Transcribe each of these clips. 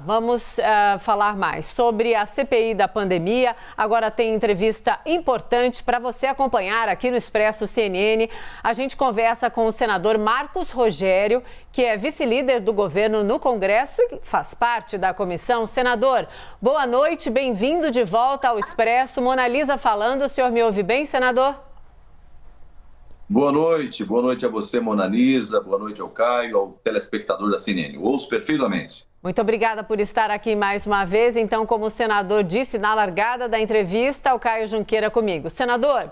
vamos falar mais sobre a CPI da pandemia. Agora tem entrevista importante para você acompanhar aqui no Expresso CNN. A gente conversa com o senador Marcos Rogério, que é vice-líder do governo no Congresso e faz parte da comissão. Senador, boa noite, bem-vindo de volta ao Expresso. Mona Lisa falando, o senhor me ouve bem, senador? Boa noite a você, Mona Lisa, boa noite ao Caio, ao telespectador da CNN. Ouço perfeitamente. Muito obrigada por estar aqui mais uma vez. Então, como o senador disse na largada da entrevista, o Caio Junqueira comigo. Senador,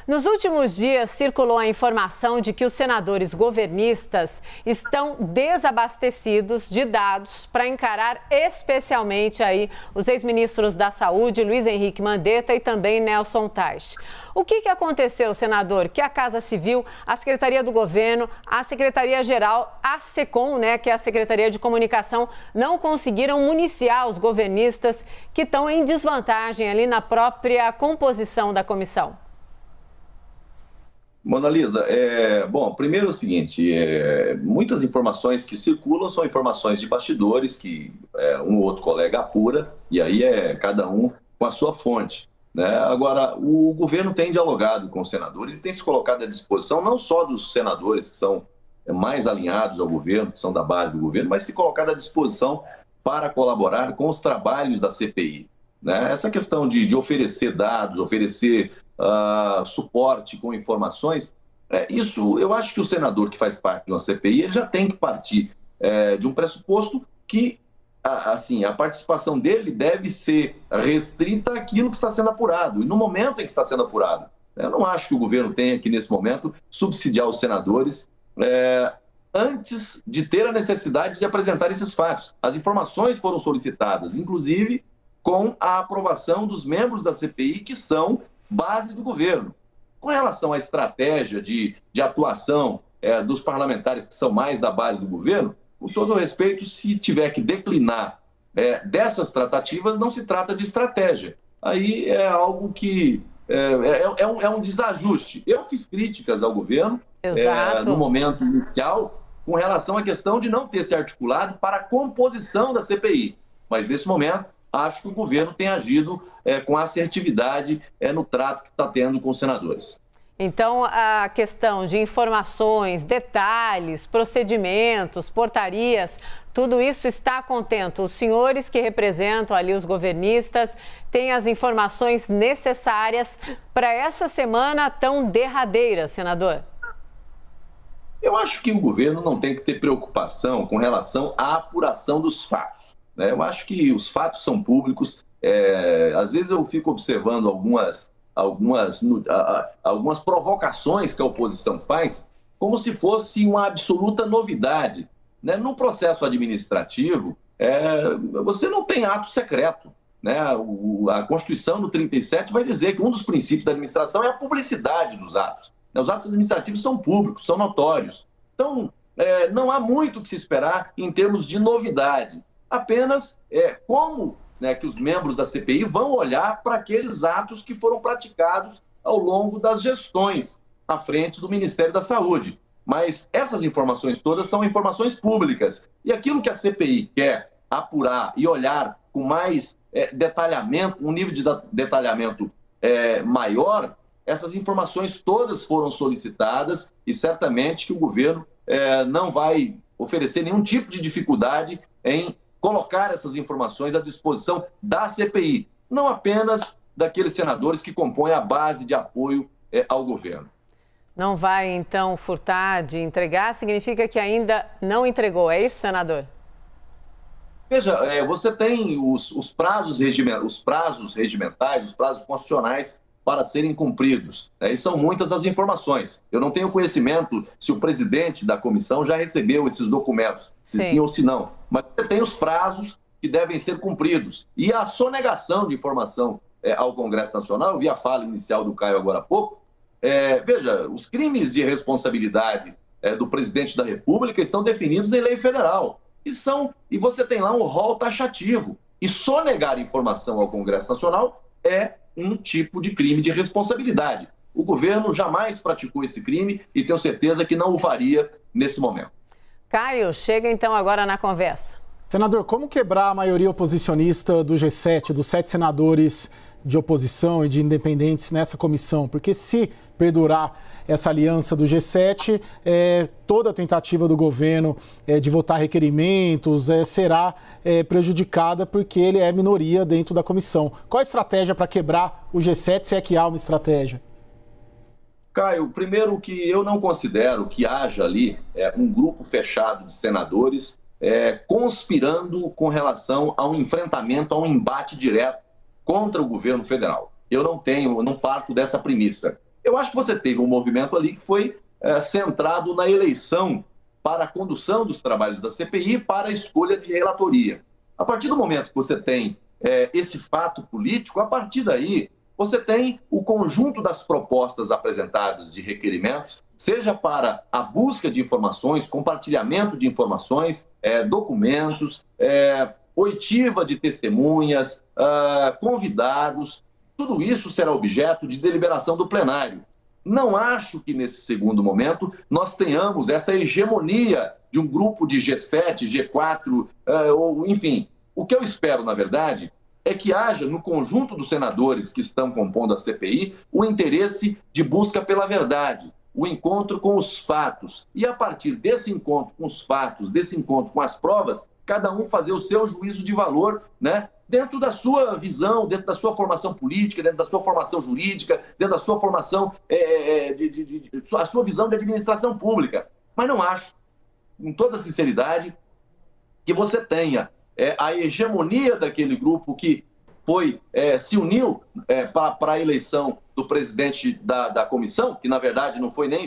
nos últimos dias circulou a informação de que os senadores governistas estão desabastecidos de dados para encarar especialmente aí os ex-ministros da Saúde, Luiz Henrique Mandetta e também Nelson Teich. O que aconteceu, senador? Que a Casa Civil, a Secretaria do Governo, a Secretaria-Geral, a SECOM, que é a Secretaria de Comunicação, não conseguiram municiar os governistas que estão em desvantagem ali na própria composição da comissão? Mona Lisa, primeiro é o seguinte, muitas informações que circulam são informações de bastidores que um ou outro colega apura, e aí é cada um com a sua fonte, né? Agora, o governo tem dialogado com os senadores e tem se colocado à disposição não só dos senadores que são mais alinhados ao governo, que são da base do governo, mas se colocado à disposição para colaborar com os trabalhos da CPI, né? Essa questão de oferecer dados, oferecer suporte com informações, isso eu acho que o senador que faz parte de uma CPI ele já tem que partir de um pressuposto que a participação dele deve ser restrita àquilo que está sendo apurado e no momento em que está sendo apurado. Eu não acho que o governo tenha que, nesse momento, subsidiar os senadores antes de ter a necessidade de apresentar esses fatos. As informações foram solicitadas, inclusive com a aprovação dos membros da CPI, que são base do governo. Com relação à estratégia de atuação dos parlamentares que são mais da base do governo, com todo o respeito, se tiver que declinar dessas tratativas, não se trata de estratégia. Aí é algo que é um desajuste. Eu fiz críticas ao governo no momento inicial com relação à questão de não ter se articulado para a composição da CPI. Mas, nesse momento, acho que o governo tem agido com assertividade no trato que está tendo com os senadores. Então, a questão de informações, detalhes, procedimentos, portarias, tudo isso está contento. Os senhores que representam ali os governistas têm as informações necessárias para essa semana tão derradeira, senador? Eu acho que o governo não tem que ter preocupação com relação à apuração dos fatos. Eu acho que os fatos são públicos. Às vezes eu fico observando algumas provocações que a oposição faz como se fosse uma absoluta novidade. No processo administrativo, você não tem ato secreto. A Constituição, no 37, vai dizer que um dos princípios da administração é a publicidade dos atos. Os atos administrativos são públicos, são notórios. Então, não há muito o que se esperar em termos de novidade. Apenas como que os membros da CPI vão olhar para aqueles atos que foram praticados ao longo das gestões à frente do Ministério da Saúde. Mas essas informações todas são informações públicas. E aquilo que a CPI quer apurar e olhar com mais detalhamento, um nível de detalhamento maior, essas informações todas foram solicitadas e certamente que o governo não vai oferecer nenhum tipo de dificuldade em colocar essas informações à disposição da CPI, não apenas daqueles senadores que compõem a base de apoio ao governo. Não vai, então, furtar de entregar? Significa que ainda não entregou, é isso, senador? Veja, você tem os prazos regimentais, os prazos constitucionais para serem cumpridos. E são muitas as informações. Eu não tenho conhecimento se o presidente da comissão já recebeu esses documentos, se sim ou se não. Mas você tem os prazos que devem ser cumpridos. E a sonegação de informação ao Congresso Nacional, eu vi a fala inicial do Caio agora há pouco, veja, os crimes de responsabilidade do presidente da República estão definidos em lei federal. E você tem lá um rol taxativo. E sonegar informação ao Congresso Nacional é um tipo de crime de responsabilidade. O governo jamais praticou esse crime e tenho certeza que não o faria nesse momento. Caio, chega então agora na conversa. Senador, como quebrar a maioria oposicionista do G7, dos 7 senadores de oposição e de independentes nessa comissão? Porque se perdurar essa aliança do G7, toda a tentativa do governo de votar requerimentos será prejudicada porque ele é minoria dentro da comissão. Qual a estratégia para quebrar o G7, se é que há uma estratégia? Caio, primeiro que eu não considero que haja ali um grupo fechado de senadores conspirando com relação a um enfrentamento, a um embate direto contra o governo federal. Eu não parto dessa premissa. Eu acho que você teve um movimento ali que foi centrado na eleição para a condução dos trabalhos da CPI para a escolha de relatoria. A partir do momento que você tem esse fato político, a partir daí você tem o conjunto das propostas apresentadas de requerimentos, seja para a busca de informações, compartilhamento de informações, documentos, oitiva de testemunhas, convidados, tudo isso será objeto de deliberação do plenário. Não acho que nesse segundo momento nós tenhamos essa hegemonia de um grupo de G7, G4, ou enfim. O que eu espero, na verdade, é que haja no conjunto dos senadores que estão compondo a CPI o interesse de busca pela verdade, o encontro com os fatos. E a partir desse encontro com os fatos, desse encontro com as provas, cada um fazer o seu juízo de valor, né? Dentro da sua visão, dentro da sua formação política, dentro da sua formação jurídica, dentro da sua formação, a sua visão de administração pública. Mas não acho, com toda sinceridade, que você tenha a hegemonia daquele grupo que se uniu para a eleição do presidente da comissão, que na verdade não foi nem...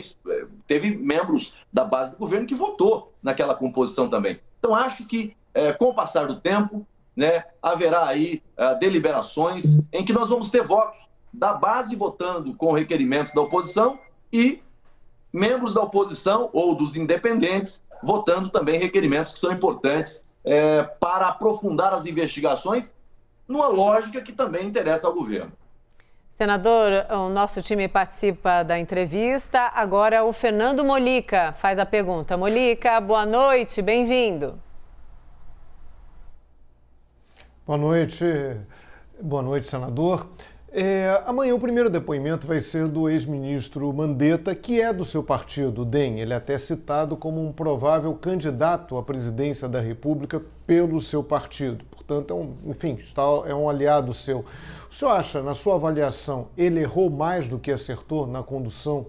teve membros da base do governo que votou naquela composição também. Então acho que com o passar do tempo, né, haverá aí deliberações em que nós vamos ter votos da base votando com requerimentos da oposição e membros da oposição ou dos independentes votando também requerimentos que são importantes para aprofundar as investigações numa lógica que também interessa ao governo. Senador, o nosso time participa da entrevista. Agora o Fernando Molica faz a pergunta. Molica, boa noite, bem-vindo. Boa noite, senador. Amanhã o primeiro depoimento vai ser do ex-ministro Mandetta, que é do seu partido, o DEM. Ele é até citado como um provável candidato à presidência da República pelo seu partido. Portanto, é um aliado seu. O senhor acha, na sua avaliação, ele errou mais do que acertou na condução,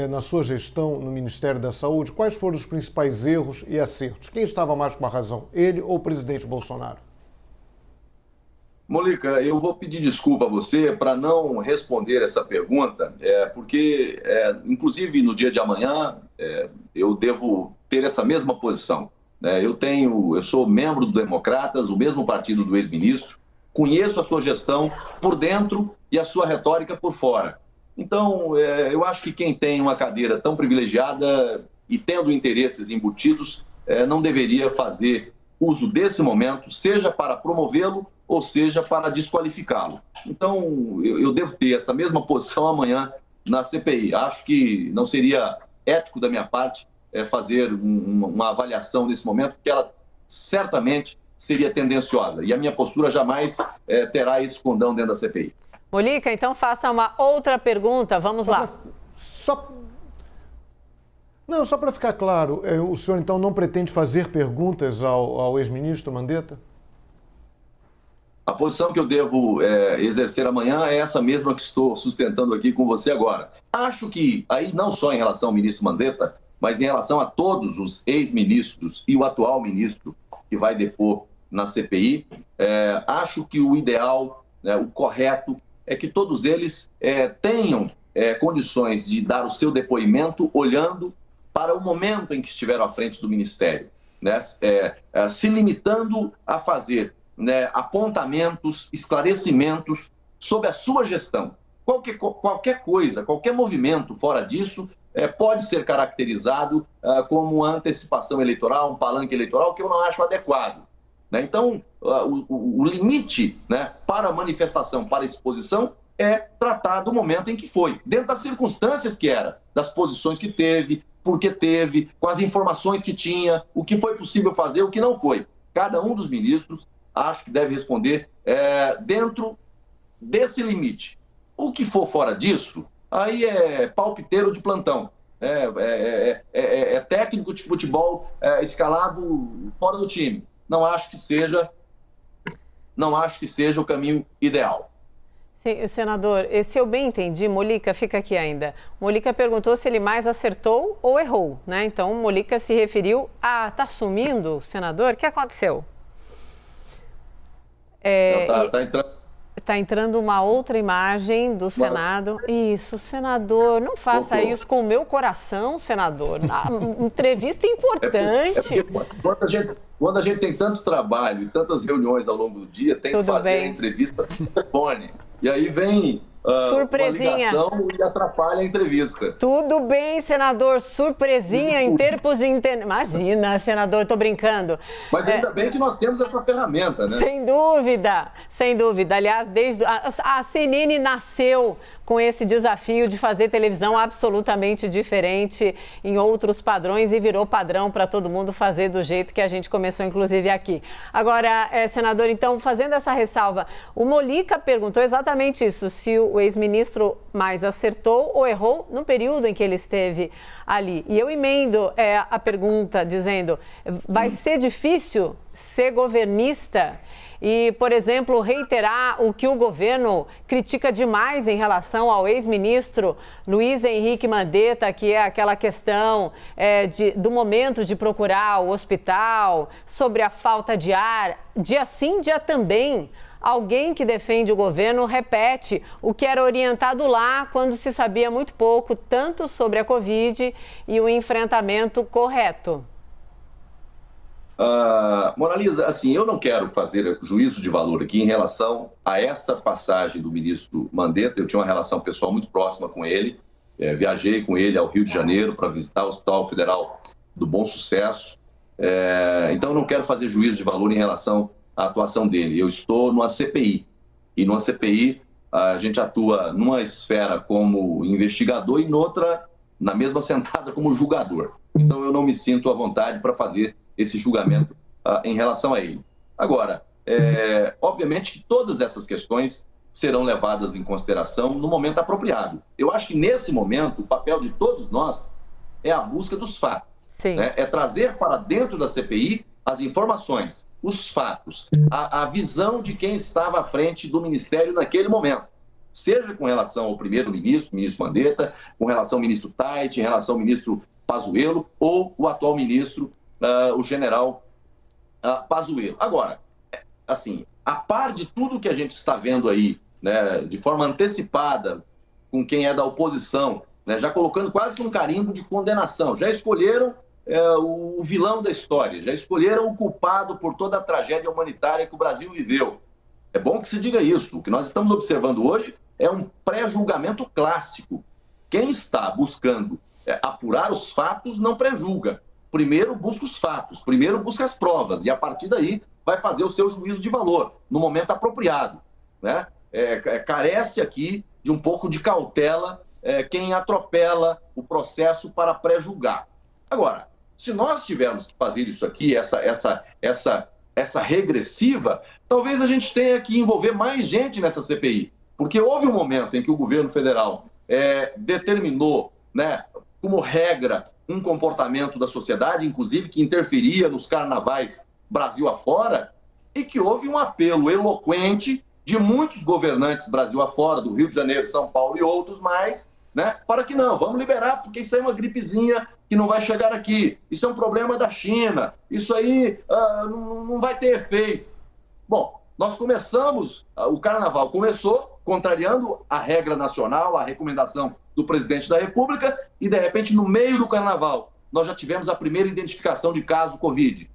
na sua gestão no Ministério da Saúde? Quais foram os principais erros e acertos? Quem estava mais com a razão, ele ou o presidente Bolsonaro? Molica, eu vou pedir desculpa a você para não responder essa pergunta, porque, inclusive, no dia de amanhã, eu devo ter essa mesma posição. Eu sou membro do Democratas, o mesmo partido do ex-ministro, conheço a sua gestão por dentro e a sua retórica por fora. Então, eu acho que quem tem uma cadeira tão privilegiada e tendo interesses embutidos, não deveria fazer uso desse momento, seja para promovê-lo ou seja para desqualificá-lo. Então, eu devo ter essa mesma posição amanhã na CPI. Acho que não seria ético da minha parte fazer uma avaliação nesse momento, porque ela certamente seria tendenciosa. E a minha postura jamais terá esse condão dentro da CPI. Molica, então faça uma outra pergunta. Vamos lá. Só para ficar claro, o senhor então não pretende fazer perguntas ao ex-ministro Mandetta? A posição que eu devo exercer amanhã é essa mesma que estou sustentando aqui com você agora. Acho que, aí não só em relação ao ministro Mandetta, mas em relação a todos os ex-ministros e o atual ministro que vai depor na CPI, acho que o ideal, o correto, é que todos eles tenham condições de dar o seu depoimento olhando para o momento em que estiveram à frente do Ministério, né? Se limitando a fazer apontamentos, esclarecimentos sobre a sua gestão. Qualquer coisa, qualquer movimento fora disso pode ser caracterizado como uma antecipação eleitoral, um palanque eleitoral, que eu não acho adequado. Né? Então, o limite para a manifestação, para a exposição, é tratar do momento em que foi, dentro das circunstâncias que era, das posições que teve, por que teve, com as informações que tinha, o que foi possível fazer, o que não foi. Cada um dos ministros, acho que deve responder dentro desse limite. O que for fora disso, aí é palpiteiro de plantão. É técnico de futebol escalado fora do time. Não acho que seja o caminho ideal. Sim, senador, se eu bem entendi, Molica, fica aqui ainda. Molica perguntou se ele mais acertou ou errou, né? Então, Molica se referiu a... Tá sumindo, senador? O que aconteceu? Está entrando uma outra imagem do Senado. Isso, senador, não faça isso com o meu coração, senador. Entrevista importante. Quando a gente tem tanto trabalho e tantas reuniões ao longo do dia, tem que fazer a entrevista no telefone. E aí vem surpresinha. Uma ligação e atrapalha a entrevista. Tudo bem, senador. Surpresinha em termos de internet. Imagina, senador, tô brincando. Mas ainda bem que nós temos essa ferramenta, né? Sem dúvida, sem dúvida. Aliás, desde a CNN nasceu com esse desafio de fazer televisão absolutamente diferente em outros padrões e virou padrão para todo mundo fazer do jeito que a gente começou, inclusive, aqui. Agora, senador, então, fazendo essa ressalva, o Molica perguntou exatamente isso, se o ex-ministro mais acertou ou errou no período em que ele esteve ali. E eu emendo a pergunta dizendo, vai ser difícil ser governista e, por exemplo, reiterar o que o governo critica demais em relação ao ex-ministro Luiz Henrique Mandetta, que é aquela questão do momento de procurar o hospital, sobre a falta de ar, dia sim, dia também. Alguém que defende o governo repete o que era orientado lá quando se sabia muito pouco, tanto sobre a Covid e o enfrentamento correto. Mona Lisa, assim, eu não quero fazer juízo de valor aqui em relação a essa passagem do ministro Mandetta. Eu tinha uma relação pessoal muito próxima com ele, viajei com ele ao Rio de Janeiro para visitar o Hospital Federal do Bom Sucesso. Então, eu não quero fazer juízo de valor em relação à atuação dele. Eu estou numa CPI, e numa CPI a gente atua numa esfera como investigador e noutra, na mesma sentada, como julgador. Então, eu não me sinto à vontade para fazer esse julgamento em relação a ele. Agora, obviamente que todas essas questões serão levadas em consideração no momento apropriado. Eu acho que, nesse momento, o papel de todos nós é a busca dos fatos. Sim. Né? É trazer para dentro da CPI as informações, os fatos, a visão de quem estava à frente do Ministério naquele momento. Seja com relação ao primeiro-ministro, ministro Mandetta, com relação ao ministro Tait, em relação ao ministro Pazuello, ou o atual ministro, o general Pazuello. Agora, assim, a par de tudo que a gente está vendo aí, né, de forma antecipada, com quem é da oposição, né, já colocando quase que um carimbo de condenação, já escolheram o vilão da história, já escolheram o culpado por toda a tragédia humanitária que o Brasil viveu. É bom que se diga isso. O que nós estamos observando hoje é um pré-julgamento clássico. Quem está buscando apurar os fatos não pré-julga. Primeiro busca os fatos, primeiro busca as provas e a partir daí vai fazer o seu juízo de valor no momento apropriado, né? Carece aqui de um pouco de cautela quem atropela o processo para pré-julgar. Agora, se nós tivermos que fazer isso aqui, essa regressiva, talvez a gente tenha que envolver mais gente nessa CPI, porque houve um momento em que o governo federal determinou, né, como regra, um comportamento da sociedade, inclusive que interferia nos carnavais Brasil afora, e que houve um apelo eloquente de muitos governantes Brasil afora, do Rio de Janeiro, São Paulo e outros mais, né, para que não, vamos liberar, porque isso aí é uma gripezinha que não vai chegar aqui, isso é um problema da China, isso aí não vai ter efeito. Bom, nós começamos, o carnaval começou contrariando a regra nacional, a recomendação do presidente da República, e de repente, no meio do carnaval, nós já tivemos a primeira identificação de caso Covid.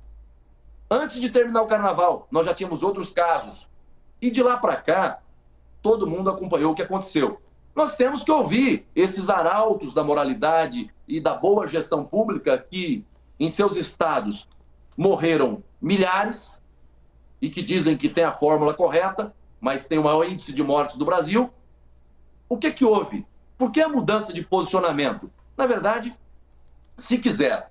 Antes de terminar o carnaval, nós já tínhamos outros casos. E de lá para cá, todo mundo acompanhou o que aconteceu. Nós temos que ouvir esses arautos da moralidade e da boa gestão pública que, em seus estados, morreram milhares e que dizem que tem a fórmula correta, mas tem o maior índice de mortes do Brasil. O que houve? Por que a mudança de posicionamento? Na verdade, se quiser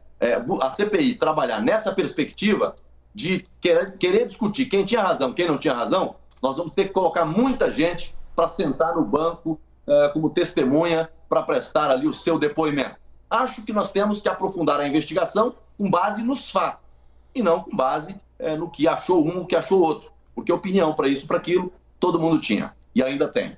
a CPI trabalhar nessa perspectiva, de querer discutir quem tinha razão, quem não tinha razão, nós vamos ter que colocar muita gente para sentar no banco como testemunha para prestar ali o seu depoimento. Acho que nós temos que aprofundar a investigação com base nos fatos e não com base no que achou um, o que achou outro. Porque opinião para isso, para aquilo, todo mundo tinha e ainda tem.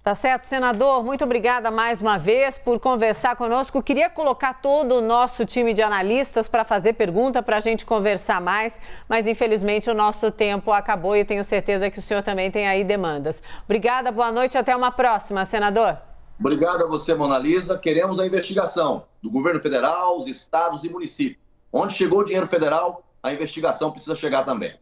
Tá certo, senador. Muito obrigada mais uma vez por conversar conosco. Queria colocar todo o nosso time de analistas para fazer pergunta, para a gente conversar mais, mas infelizmente o nosso tempo acabou e tenho certeza que o senhor também tem aí demandas. Obrigada, boa noite, até uma próxima, senador. Obrigado a você, Mona Lisa. Queremos a investigação do governo federal, os estados e municípios. Onde chegou o dinheiro federal, a investigação precisa chegar também.